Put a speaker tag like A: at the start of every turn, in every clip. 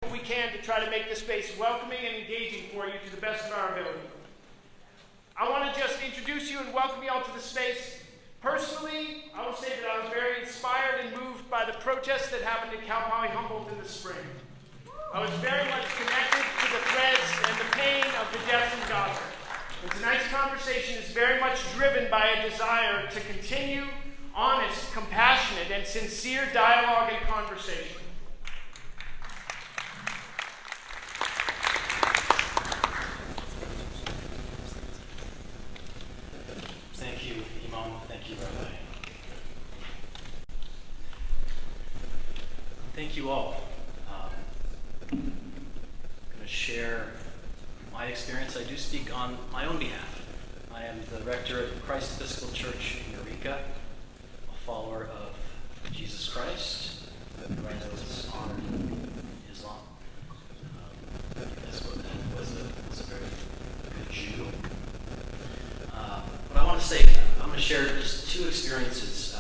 A: We can to try to make this space welcoming and engaging for you to the best of our ability. I want to just introduce you and welcome you all to the space. Personally, I will say that I was very inspired and moved by the protests that happened in Cal Poly Humboldt in the spring. I was very much connected to the threads and the pain of the deaths in Gaza. And tonight's conversation is very much driven by a desire to continue honest, compassionate, and sincere dialogue and conversation.
B: Thank you, Imam. Thank you, Rabbi. Thank you all. I'm going to share my experience. I do speak on my own behalf. I am the rector at Christ Episcopal Church in Eureka, a follower of Jesus Christ, who I know is honored in Islam. That's what that was a very good Jew. But I want to say, I'm going to share just two experiences,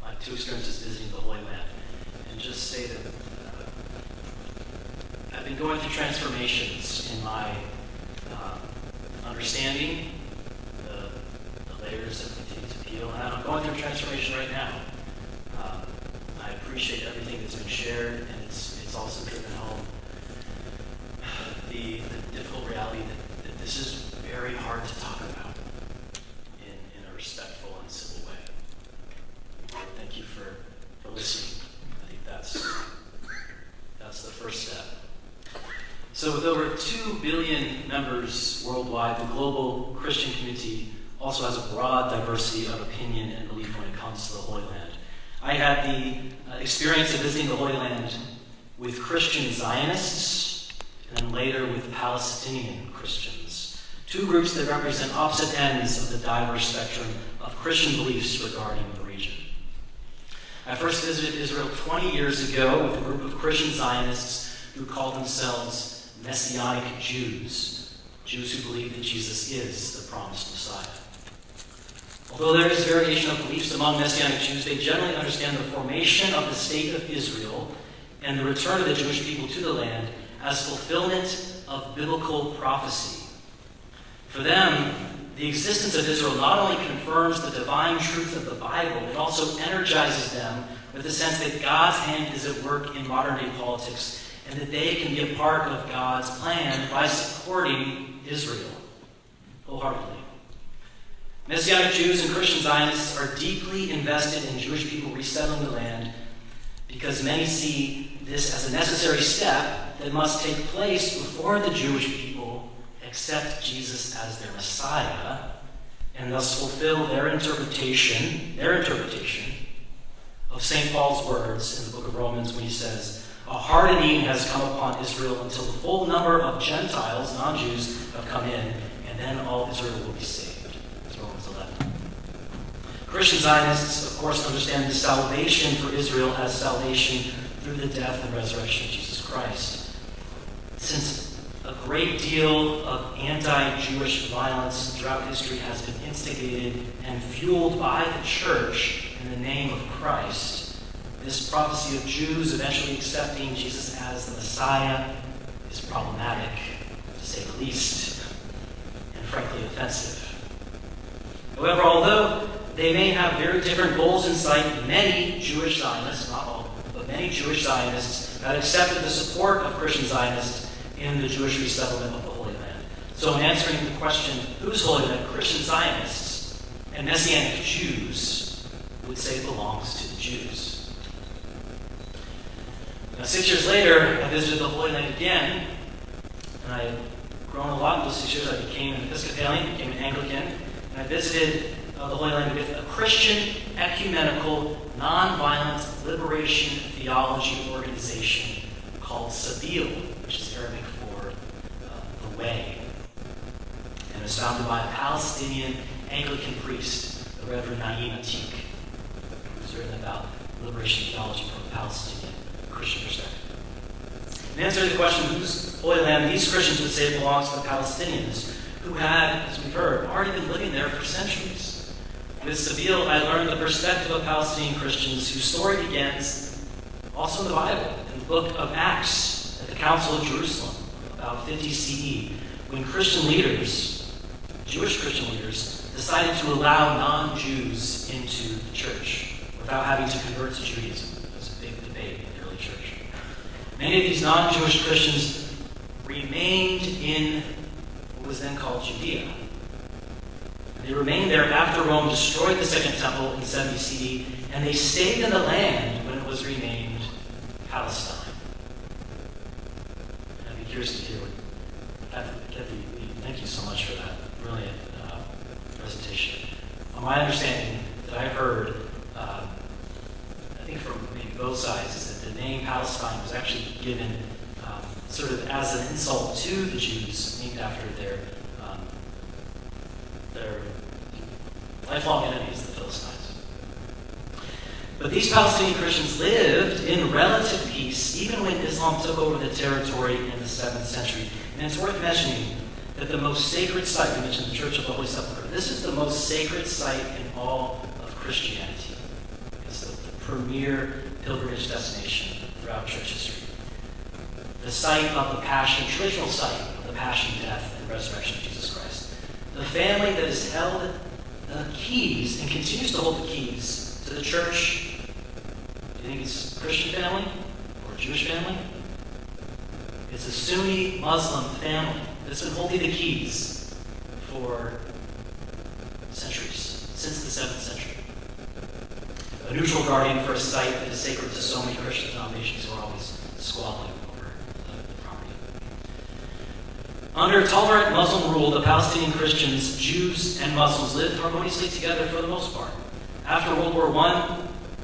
B: my two experiences visiting the Holy Land, and just say that I've been going through transformations in my understanding the layers that continue to peel, and I'm going through a transformation right now. I appreciate everything that's been shared, and it's also driven home the difficult reality that this is very hard to talk about in a respectful and civil way. Thank you for listening. I think that's the first step. So with over 2 billion members worldwide, the global Christian community also has a broad diversity of opinion and belief when it comes to the Holy Land. I had the experience of visiting the Holy Land with Christian Zionists and then later with Palestinian Christians, two groups that represent opposite ends of the diverse spectrum of Christian beliefs regarding the region. I first visited Israel 20 years ago with a group of Christian Zionists who called themselves Messianic Jews, Jews who believe that Jesus is the promised Messiah. Although there is variation of beliefs among Messianic Jews, they generally understand the formation of the state of Israel and the return of the Jewish people to the land as fulfillment of biblical prophecy. For them, the existence of Israel not only confirms the divine truth of the Bible, it also energizes them with the sense that God's hand is at work in modern-day politics and that they can be a part of God's plan by supporting Israel wholeheartedly. Messianic Jews and Christian Zionists are deeply invested in Jewish people resettling the land because many see this as a necessary step that must take place before the Jewish people accept Jesus as their Messiah and thus fulfill their interpretation of St. Paul's words in the book of Romans when he says, "A hardening has come upon Israel until the full number of Gentiles, non-Jews, have come in, and then all Israel will be saved." That's Romans 11. Christian Zionists, of course, understand the salvation for Israel as salvation through the death and resurrection of Jesus Christ. Since a great deal of anti-Jewish violence throughout history has been instigated and fueled by the church in the name of Christ, this prophecy of Jews eventually accepting Jesus as the Messiah is problematic, to say the least, and frankly offensive. However, although they may have very different goals in sight, many Jewish Zionists, not all, but many Jewish Zionists have accepted the support of Christian Zionists in the Jewish resettlement of the Holy Land. So in answering the question, whose Holy Land? Christian Zionists and Messianic Jews would say it belongs to the Jews. Now, 6 years later, I visited the Holy Land again, and I had grown a lot in those 6 years. I became an Episcopalian, became an Anglican, and I visited the Holy Land with a Christian, ecumenical, nonviolent liberation theology organization called Sabil, which is Arabic for the way. And it was founded by a Palestinian Anglican priest, the Reverend Naim Atik, who's written about liberation theology from a Palestinian Christian perspective. In answer to the question, whose Holy Land, these Christians would say it belongs to the Palestinians, who had, as we've heard, already been living there for centuries. With Sabil, I learned the perspective of Palestinian Christians whose story begins also in the Bible, in the book of Acts, at the the Council of Jerusalem, about 50 CE, when Christian leaders, Jewish Christian leaders, decided to allow non-Jews into the church without having to convert to Judaism. It was a big debate in the early church. Many of these non-Jewish Christians remained in what was then called Judea. They remained there after Rome destroyed the Second Temple in 70 CE, and they stayed in the land when it was renamed Palestine. And I'd be curious to hear what Kathy, thank you so much for that brilliant presentation. My understanding that I heard, I think from maybe both sides, is that the name Palestine was actually given sort of as an insult to the Jews, named after their lifelong enemies, the Philistines. But these Palestinian Christians lived in relative peace even when Islam took over the territory in the 7th century. And it's worth mentioning that the most sacred site, we mentioned the Church of the Holy Sepulchre, this is the most sacred site in all of Christianity. It's the premier pilgrimage destination throughout church history. The site of the Passion, traditional site of the Passion, death, and resurrection of Jesus Christ. The family that has held the keys and continues to hold the keys to the church. Do you think it's a Christian family or a Jewish family? It's a Sunni Muslim family that's been holding the keys for centuries, since the 7th century. A neutral guardian for a site that is sacred to so many Christian denominations who are always squabbling over the property. Under tolerant Muslim rule, the Palestinian Christians, Jews, and Muslims lived harmoniously together for the most part. After World War I,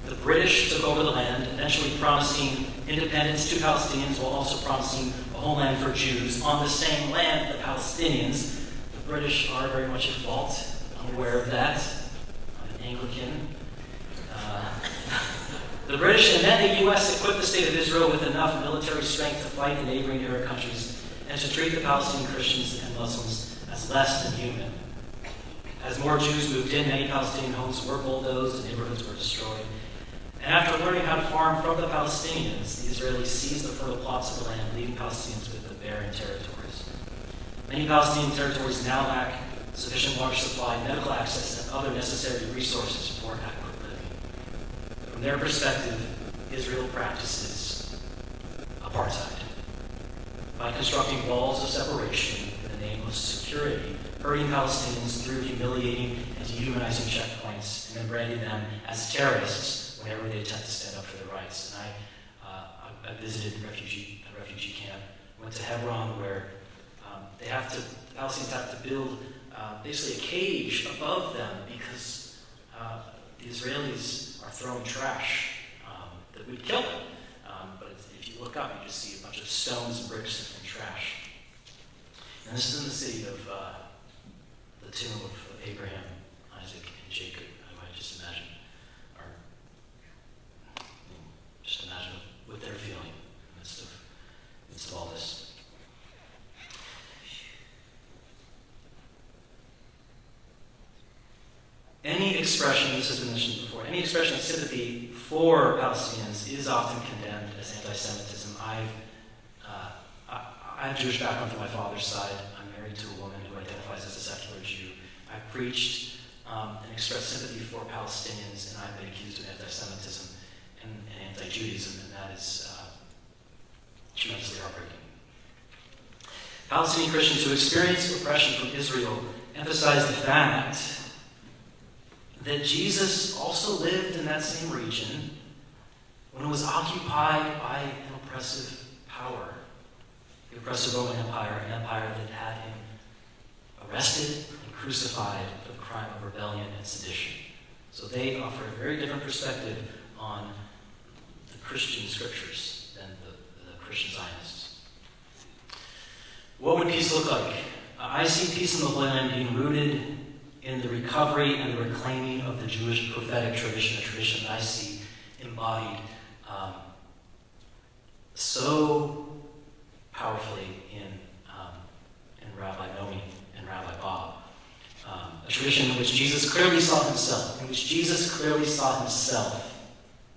B: the British took over the land, eventually promising independence to Palestinians while also promising a homeland for Jews on the same land, the Palestinians. The British are very much at fault. I'm aware of that. I'm an Anglican. The British and then the U.S. equipped the state of Israel with enough military strength to fight the neighboring Arab countries and to treat the Palestinian Christians and Muslims as less than human. As more Jews moved in, many Palestinian homes were bulldozed and neighborhoods were destroyed. And after learning how to farm from the Palestinians, the Israelis seized the fertile plots of the land, leaving Palestinians with the barren territories. Many Palestinian territories now lack sufficient water supply, medical access, and other necessary resources for adequate living. From their perspective, Israel practices apartheid by constructing walls of separation in the name of security, hurting Palestinians through humiliating and dehumanizing checkpoints, and then branding them as terrorists whenever they attempt to stand up for their rights. And I visited a refugee camp, went to Hebron, where the Palestinians have to build basically a cage above them because the Israelis are throwing trash that would kill them. But if you look up, you just see a bunch of stones and bricks and trash. And this is in the city of the tomb of Abraham, Isaac, and Jacob. I might just imagine, what they're feeling in the midst of all this. Any expression, this has been mentioned before, any expression of sympathy for Palestinians is often condemned as anti-Semitism. I have Jewish background from my father's side. I'm married to a woman who identifies as a secular Jew. I've preached and expressed sympathy for Palestinians, and I've been accused of anti-Semitism and anti-Judaism, and that is tremendously heartbreaking. Palestinian Christians who experience oppression from Israel emphasize the fact that Jesus also lived in that same region when it was occupied by an oppressive power, the oppressive Roman Empire, an empire that had him arrested and crucified for the crime of rebellion and sedition. So they offer a very different perspective on the Christian scriptures than the Christian Zionists. What would peace look like? I see peace in the Holy Land being rooted in the recovery and the reclaiming of the Jewish prophetic tradition, a tradition that I see embodied so powerfully in Rabbi Nomi and Rabbi Bob. A tradition in which Jesus clearly saw himself,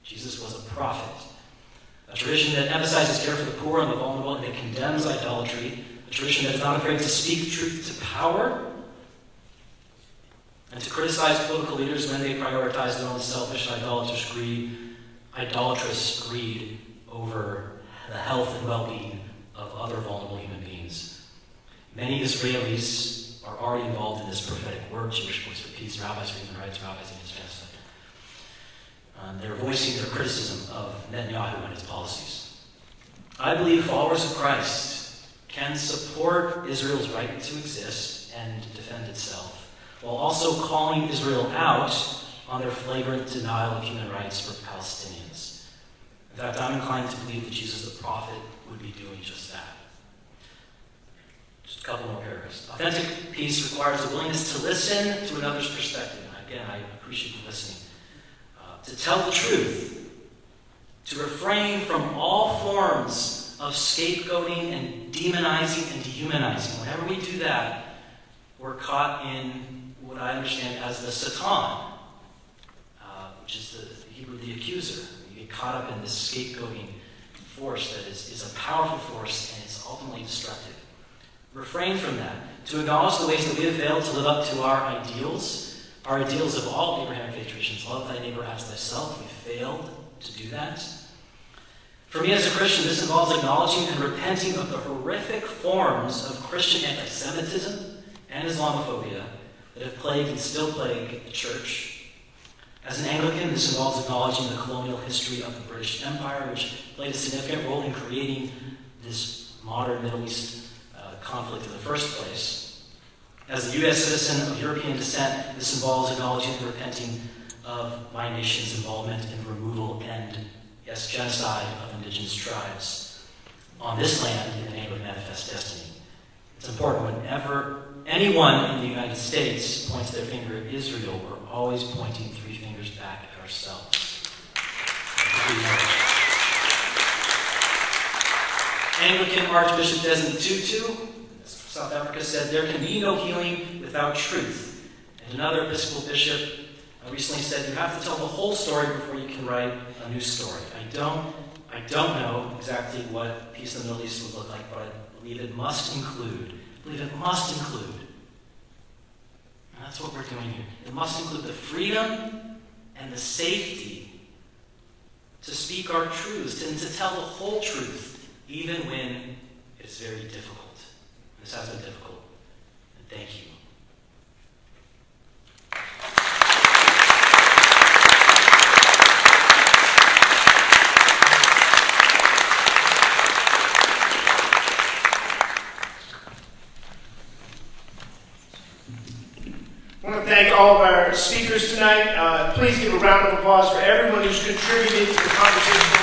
B: Jesus was a prophet. A
C: a tradition that emphasizes care for the poor and the vulnerable and that condemns idolatry, a tradition that is not afraid to speak truth to power and to criticize political leaders when they prioritize their own selfish and idolatrous greed over the health and well-being of other vulnerable human beings. Many Israelis are already involved in this prophetic work: Jewish Voice for Peace, Rabbis for Human Rights, Rabbis Against Genocide. They're voicing their criticism of Netanyahu and his policies. I believe followers of Christ can support Israel's right to exist and defend itself, while also calling Israel out on their flagrant denial of human rights for Palestinians. In fact, I'm inclined to believe that Jesus the prophet would be doing just that. Just a couple more paragraphs. Authentic peace requires a willingness to listen to another's perspective. And again, I appreciate you listening. To tell the truth, to refrain from all forms of scapegoating and demonizing and dehumanizing. Whenever we do that, we're caught in what I understand as the Satan, which is the Hebrew, the accuser. You get caught up in this scapegoating force that is a powerful force and it's ultimately destructive. Refrain from that. To acknowledge the ways that we have failed to live up to our ideals of all Abrahamic faith traditions. Love thy neighbor as thyself. We failed to do that. For me as a Christian, this involves acknowledging and repenting of the horrific forms of Christian anti-Semitism and Islamophobia that have plagued and still plague the church. As an Anglican, this involves acknowledging the colonial history of the British Empire, which played a significant role in creating this modern Middle East conflict in the first place. As a U.S. citizen of European descent, this involves acknowledging and repenting of my nation's involvement in the removal and, yes, genocide of indigenous tribes on this land in the name of manifest destiny. It's important whenever anyone in the United States points their finger at Israel, we're always pointing three fingers back at ourselves. Anglican Archbishop Desmond Tutu, South Africa, said, "There can be no healing without truth." And another Episcopal bishop recently said, "You have to tell the whole story before you can write a new story." I don't know exactly what peace in the Middle East would look like, but I believe it must include. And that's what we're doing here. It must include the freedom and the safety to speak our truths and to tell the whole truth, even when it's very difficult. This has been difficult, and thank you.
A: I want to thank all of our speakers tonight. Please give a round of applause for everyone who's contributed to the conversation.